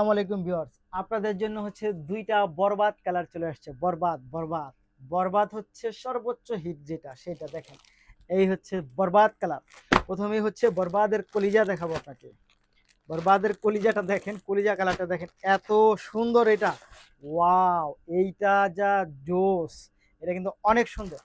আসসালামু আলাইকুম ভিউয়ার্স, আপনাদের জন্য হচ্ছে দুইটা বরবাদ কালার চলে আসছে। বরবাদ বরবাদ বরবাদ হচ্ছে সর্বোচ্চ হিট, যেটা সেটা দেখেন। এই হচ্ছে বরবাদ কালার। প্রথমেই হচ্ছে বরবাদের কলিজা দেখাবো আপনাকে। বরবাদের কলিজাটা দেখেন, কলিজা কালারটা দেখেন, এত সুন্দর এটা। ওয়াও, এইটা যা জোস! এটা কিন্তু অনেক সুন্দর।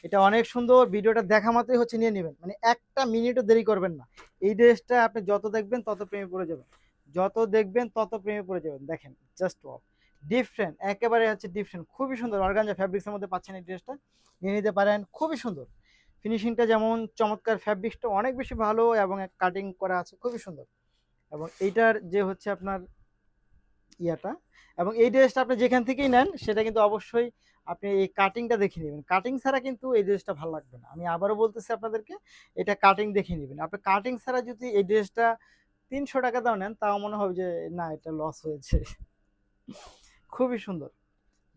এটা অনেক সুন্দর। ভিডিওটা দেখা মাত্রই হচ্ছে নিয়ে নেবেন, মানে একটা মিনিটও দেরি করবেন না। এই ড্রেসটা আপনি যত দেখবেন তত প্রেমে পড়ে যাবেন, যত দেখবেন তত প্রেমে পড়ে যাবেন। দেখেন জাস্ট ওয়াও, ডিফারেন্ট, একেবারে হচ্ছে ডিফারেন্ট, খুবই সুন্দর। অর্গানজা ফ্যাব্রিক্সের মধ্যে পাচ্ছেন এই ড্রেসটা, নিয়ে নিতে পারেন। খুবই সুন্দর ফিনিশিংটা, যেমন চমৎকার, ফ্যাব্রিক্সটা অনেক বেশি ভালো এবং কাটিং করা আছে, খুবই সুন্দর। এবং এইটার যে হচ্ছে আপনার ইয়াটা, এবং এই ড্রেসটা আপনি যেখান থেকেই নেন সেটা কিন্তু অবশ্যই আপনি এই কাটিংটা দেখে নেবেন। কাটিং ছাড়া কিন্তু এই ড্রেসটা ভালো লাগবে না। আমি আবারও বলতেছি আপনাদেরকে, এটা কাটিং দেখে নেবেন। আপনি কাটিং ছাড়া যদি এই ড্রেসটা 300 টাকা দাও নেন, তাও মনে হবে যে না, এটা লস হয়েছে। খুবই সুন্দর।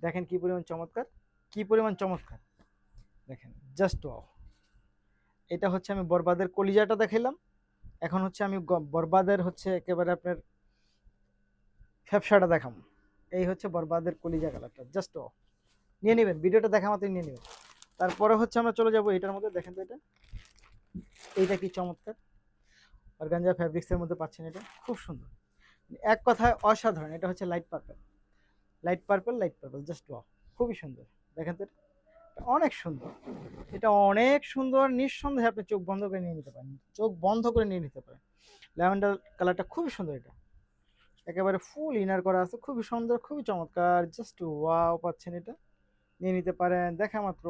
দেখেন কি পরিমাণ চমৎকার, কি পরিমাণ চমৎকার। দেখেন জাস্ট ওয়াও। এটা হচ্ছে আমি বরবাদের কলিজাটা দেখাইলাম। এখন হচ্ছে আমি বরবাদের হচ্ছে একেবারে আপনার ফ্যাপসাটা দেখাম। এই হচ্ছে বরবাদের কলিজা কালারটা, জাস্ট ওয়াও। নিয়ে নেবেন, ভিডিওটা দেখা মাত্রই নিয়ে নেবেন। তারপরে হচ্ছে আমরা চলে যাবো এটার মধ্যে। দেখেন তো এটা, এইটা কি চমৎকার! অর্গানজা ফ্যাব্রিক্সের মধ্যে পাচ্ছেন, এটা খুব সুন্দর, এক কথায় অসাধারণ। এটা হচ্ছে light purple, light purple, light purple, just wow, খুবই সুন্দর। দেখেন তো এটা, অনেক সুন্দর। এটা অনেক সুন্দর, নিঃসন্দেহে আপনি চোখ বন্ধ করে নিয়ে নিতে পারেন, চোখ বন্ধ করে নিয়ে নিতে পারেন। ল্যাভেন্ডার কালারটা খুবই সুন্দর। এটা একেবারে ফুল ইনার করা আছে, খুবই সুন্দর, খুবই চমৎকার, জাস্ট ওয়াও পাচ্ছেন। এটা নিয়ে নিতে পারেন দেখা মাত্র।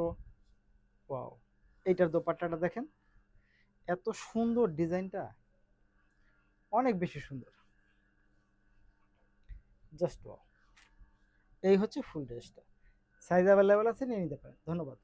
ওয়াও, এইটার দোপাট্টাটা দেখেন, এত সুন্দর ডিজাইনটা, অনেক বেশি সুন্দর, জাস্ট ওয়াও। এই হচ্ছে ফুল ড্রেসটা। সাইজ অ্যাভেলেবেল আছে, নিয়ে নিতে পারেন। ধন্যবাদ।